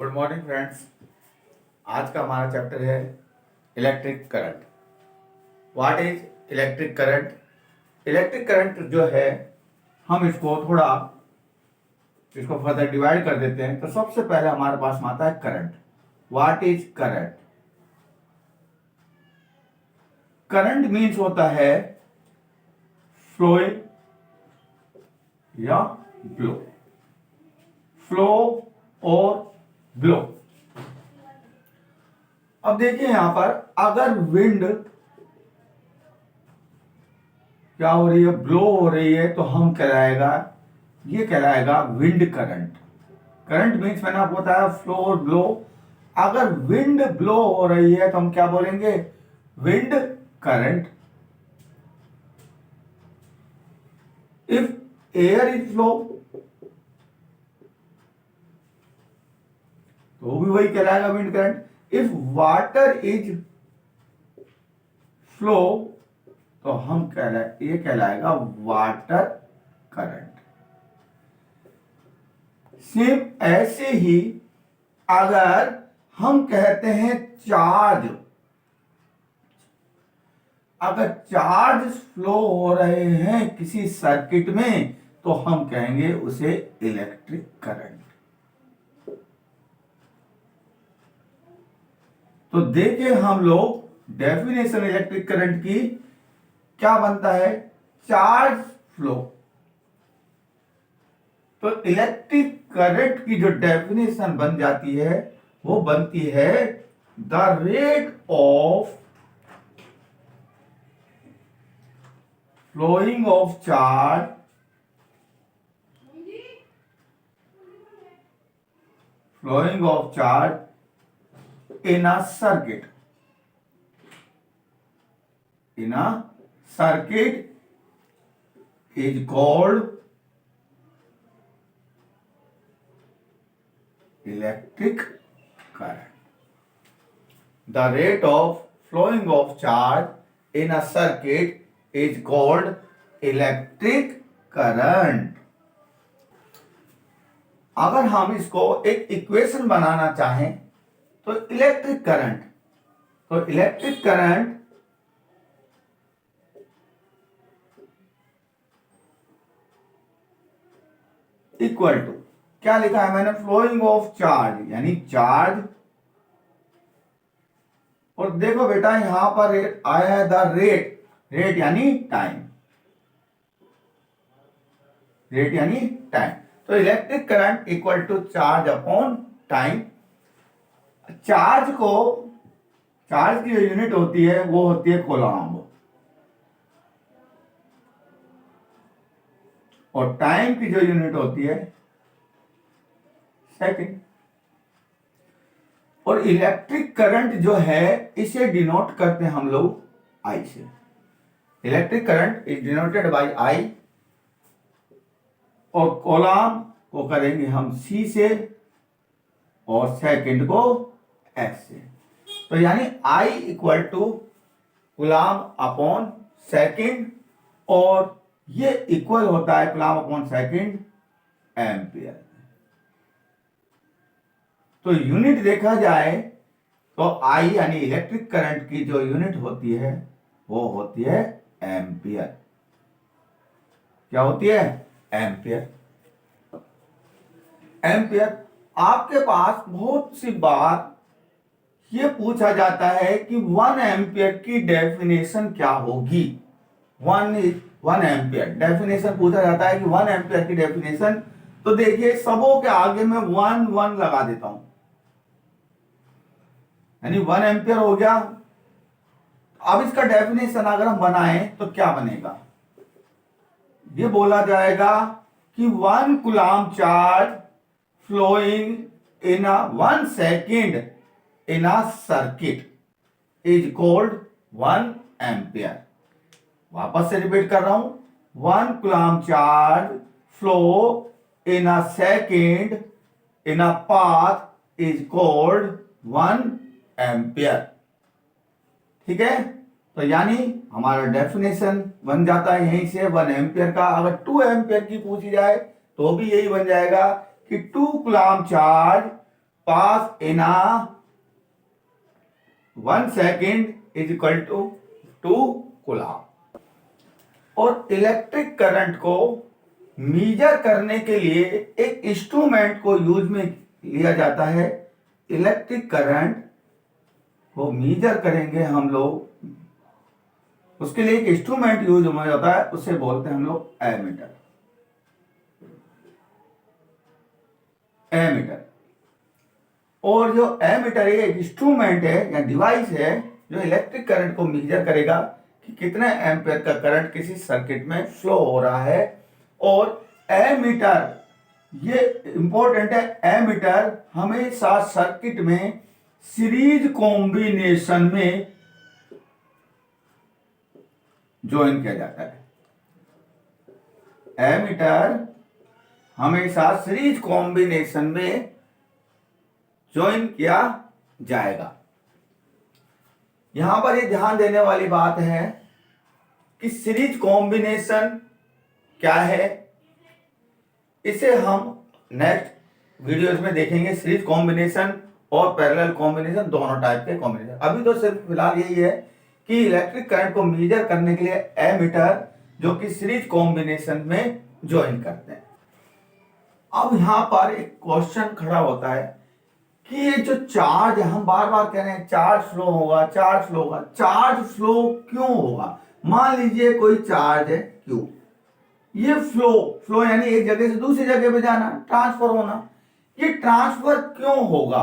Good morning friends. आज का हमारा चैप्टर है electric current. What is electric current? Electric current जो है, हम इसको फर्दर डिवाइड कर देते हैं। तो सबसे पहले हमारे पास में आता है current. What is current? Current means होता है फ्लोइंग या ब्लो, फ्लो और ब्लो। अब देखिए यहां पर, अगर विंड क्या हो रही है, ब्लो हो रही है, तो ये कहलाएगा विंड करंट। करंट मीन्स मैंने आपको बताया फ्लो और ब्लो। अगर विंड ब्लो हो रही है तो हम क्या बोलेंगे? Wind current. If air is flow तो भी वही कहलाएगा wind current. If water is flow तो ये कहलाएगा वाटर करंट। सेम ऐसे ही अगर हम कहते हैं अगर चार्ज फ्लो हो रहे हैं किसी सर्किट में, तो हम कहेंगे उसे इलेक्ट्रिक करंट। तो देखें हम लोग डेफिनेशन इलेक्ट्रिक करंट की क्या बनता है? Charge flow. तो इलेक्ट्रिक करंट की जो डेफिनेशन बन जाती है वो बनती है the rate of flowing of charge in a circuit is called electric current. The rate of flowing of charge in a circuit is called electric current. अगर हम इसको एक इक्वेशन बनाना चाहें तो इलेक्ट्रिक करंट इक्वल टू क्या लिखा है मैंने? फ्लोइंग ऑफ चार्ज यानी चार्ज। और देखो बेटा, यहां पर आया है द रेट यानी टाइम। तो electric current equal to charge upon time. Charge की जो यूनिट होती है वो होती है कूलम्ब, और टाइम की जो यूनिट होती है सेकंड। और इलेक्ट्रिक करंट जो है इसे डिनोट करते हैं हम लोग आई से। Electric current is denoted by I, और कूलम्ब को करेंगे हम सी से, और सेकंड को एस से। तो यानी I equal to coulomb upon second, और ये इक्वल होता है कूलम्ब अपॉन सेकंड एम्पियर। तो यूनिट देखा जाए तो I यानी इलेक्ट्रिक करंट की जो यूनिट होती है वो होती है एम्पियर। क्या होती है? एम्पियर। आपके पास बहुत सी बार ये पूछा जाता है कि 1 एम्पियर की डेफिनेशन क्या होगी। 1 एम्पियर डेफिनेशन पूछा जाता है कि 1 एम्पियर की डेफिनेशन। तो देखिए, सबों के आगे में 1 लगा देता हूं, यानी 1 एम्पियर हो गया। अब इसका डेफिनेशन अगर हम बनाएं तो क्या बनेगा? ये बोला जाएगा कि 1 coulomb charge flowing in a 1 second in a circuit is called 1 ampere. वापस से रिपीट कर रहा हूं, 1 coulomb charge flow in a second in a path is called 1 ampere. ठीक है? तो यानी हमारा डेफिनेशन बन जाता है यहीं से 1 एम्पियर का। अगर 2 एम्पियर की पूछी जाए तो भी यही बन जाएगा कि 2 coulomb charge pass in a 1 second is equal to 2 coulomb. और इलेक्ट्रिक करंट को मीजर करने के लिए एक इंस्ट्रूमेंट को यूज में लिया जाता है। इलेक्ट्रिक करंट को मीजर करेंगे हम लोग, उसके लिए एक इंस्ट्रूमेंट यूज में होता है, उसे बोलते हैं हम लोग एमीटर। एमीटर और जो एमीटर एक इंस्ट्रूमेंट है या डिवाइस है जो इलेक्ट्रिक करंट को मेजर करेगा कि कितने एम्पेयर का करंट किसी सर्किट में फ्लो हो रहा है। और एमीटर ये इंपॉर्टेंट है, एमीटर हमेशा सर्किट में सीरीज कॉम्बिनेशन में ज्वाइन किया जाता है। एमीटर हमेशा सीरीज कॉम्बिनेशन में ज्वाइन किया जाएगा। यहां पर ये ध्यान देने वाली बात है कि सीरीज कॉम्बिनेशन क्या है, इसे हम नेक्स्ट वीडियोस में देखेंगे। सीरीज कॉम्बिनेशन और पैरेलल कॉम्बिनेशन दोनों टाइप के कॉम्बिनेशन। अभी तो सिर्फ फिलहाल यही है कि इलेक्ट्रिक करंट को मेजर करने के लिए एमीटर जो कि सीरीज कॉम्बिनेशन में ज्वाइन करते हैं। अब यहां पर एक क्वेश्चन खड़ा होता है कि ये जो चार्ज है, हम बार बार कह रहे हैं चार्ज फ्लो होगा, चार्ज फ्लो होगा। चार्ज फ्लो क्यों होगा? मान लीजिए कोई चार्ज है क्यू, ये फ्लो यानी एक जगह से दूसरी जगह पे जाना, ट्रांसफर होना। ये ट्रांसफर क्यों होगा?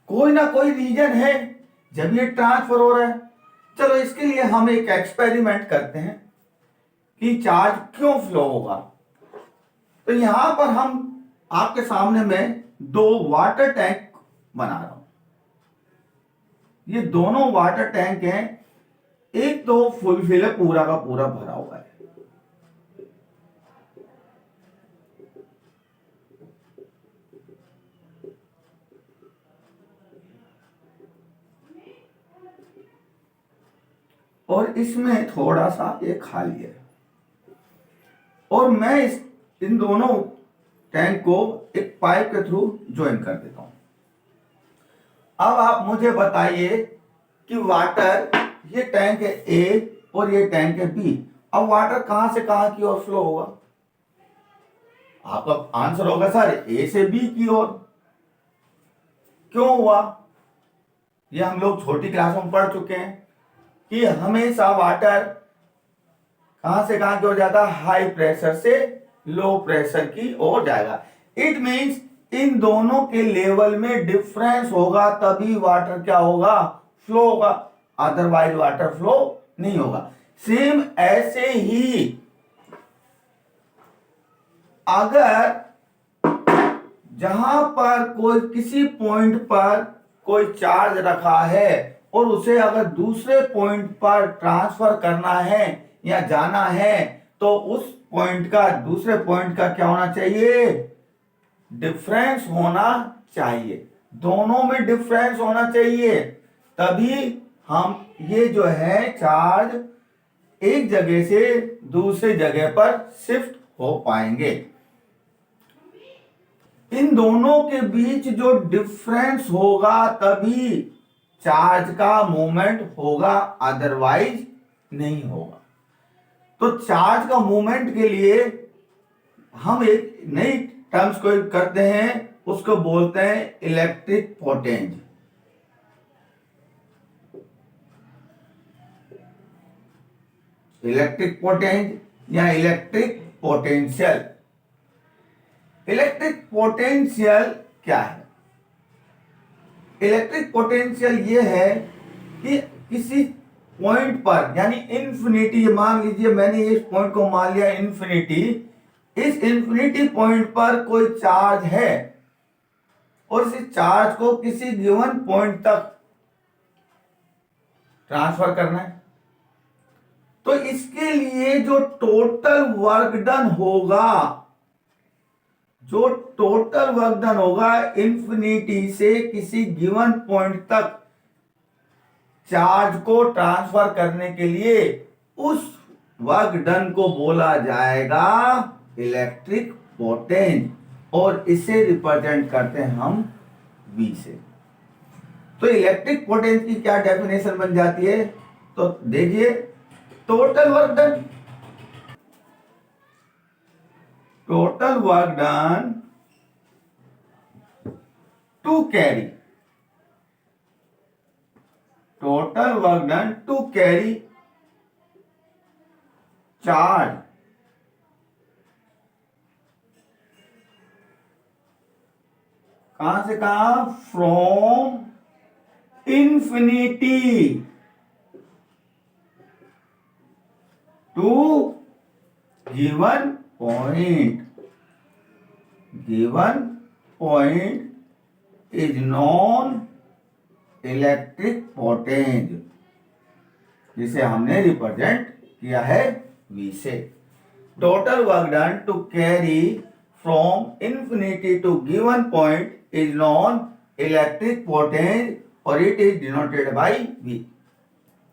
कोई ना कोई रीजन है जब ये ट्रांसफर हो रहा है। चलो इसके लिए हम एक एक्सपेरिमेंट करते हैं कि चार्ज क्यों फ्लो होगा। तो यहां पर हम आपके सामने में 2 वाटर टैंक बना रहा हूं। ये दोनों वाटर टैंक हैं, एक तो फुलफिल है, पूरा का पूरा भरा हुआ है। और इसमें थोड़ा सा ये खाली है। और मैं इन दोनों टैंक को एक पाइप के थ्रू ज्वाइन कर देता हूं। अब आप मुझे बताइए कि वाटर, ये टैंक है ए और ये टैंक है बी। अब वाटर कहां से कहां की ओर फ्लो होगा? आपका आंसर होगा सर ए से बी की ओर। क्यों हुआ? ये हम लोग छोटी क्लासों में पढ़ चुके हैं कि हमेशा वाटर कहां से कहां की ओर जाता है? हाई प्रेशर से लो प्रेशर की ओर जाएगा। इट मींस इन दोनों के लेवल में डिफरेंस होगा तभी वाटर क्या होगा? फ्लो होगा, अदरवाइज वाटर फ्लो नहीं होगा। सेम ऐसे ही अगर जहां पर कोई किसी पॉइंट पर कोई चार्ज रखा है और उसे अगर दूसरे पॉइंट पर ट्रांसफर करना है या जाना है तो उस पॉइंट का दूसरे पॉइंट का क्या होना चाहिए? डिफरेंस होना चाहिए। दोनों में डिफरेंस होना चाहिए, तभी हम ये जो है चार्ज एक जगह से दूसरी जगह पर शिफ्ट हो पाएंगे। इन दोनों के बीच जो डिफरेंस होगा तभी चार्ज का मूवमेंट होगा, अदरवाइज नहीं होगा। तो चार्ज का मूवमेंट के लिए हम एक नई टर्म्स को करते हैं, उसको बोलते हैं इलेक्ट्रिक पोटेंज। इलेक्ट्रिक पोटेंज या इलेक्ट्रिक पोटेंशियल। इलेक्ट्रिक पोटेंशियल क्या है? इलेक्ट्रिक पोटेंशियल ये है कि किसी पॉइंट पर यानी इंफिनिटी, मान लीजिए मैंने इस पॉइंट को मान लिया इंफिनिटी, इस इंफिनिटी पॉइंट पर कोई चार्ज है और इस चार्ज को किसी गिवन पॉइंट तक ट्रांसफर करना है। तो इसके लिए जो टोटल वर्क डन होगा, जो टोटल वर्क डन होगा इंफिनिटी से किसी गिवन पॉइंट तक चार्ज को ट्रांसफर करने के लिए, उस वर्क डन को बोला जाएगा इलेक्ट्रिक पोटेंज। और इसे रिप्रेजेंट करते हैं हम V से। तो इलेक्ट्रिक पोटेंस की क्या डेफिनेशन बन जाती है, तो देखिए total work done, total work done to carry, total work done to carry charge कहां से कहां, from infinity to given point, given point is known electric potential, जिसे हमने रिप्रेजेंट किया है V से। Total work done to carry from infinity to given point is known electric potential और it is denoted by V।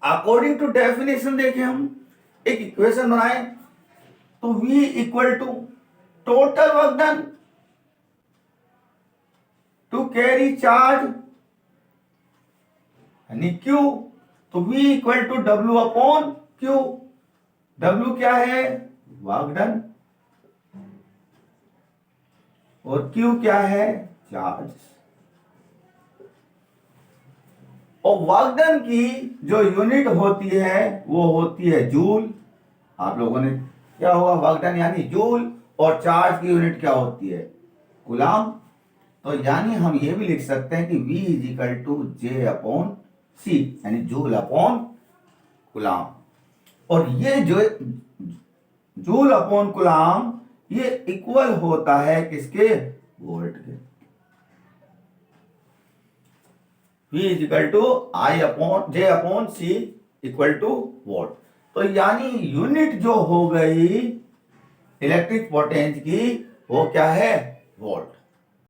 According to definition देखें, हम एक equation बनाए तो V equal to total work done to carry charge यानी Q, तो V equal to W upon Q। W क्या है, वर्क डन, और Q क्या है, चार्ज। और वर्क डन की जो यूनिट होती है वो होती है जूल। आप लोगों ने क्या होगा, वर्क डन यानी जूल, और चार्ज की यूनिट क्या होती है, कूलम। तो यानी हम ये भी लिख सकते हैं कि V is equal to J upon C यानी जूल अपॉन कूलम। और ये जो जूल अपॉन कूलम ये इक्वल होता है किसके, वोल्ट के। V is equal to I upon J upon C equal to volt. तो यानी यूनिट जो हो गई इलेक्ट्रिक पोटेंस की वो क्या है, वोल्ट।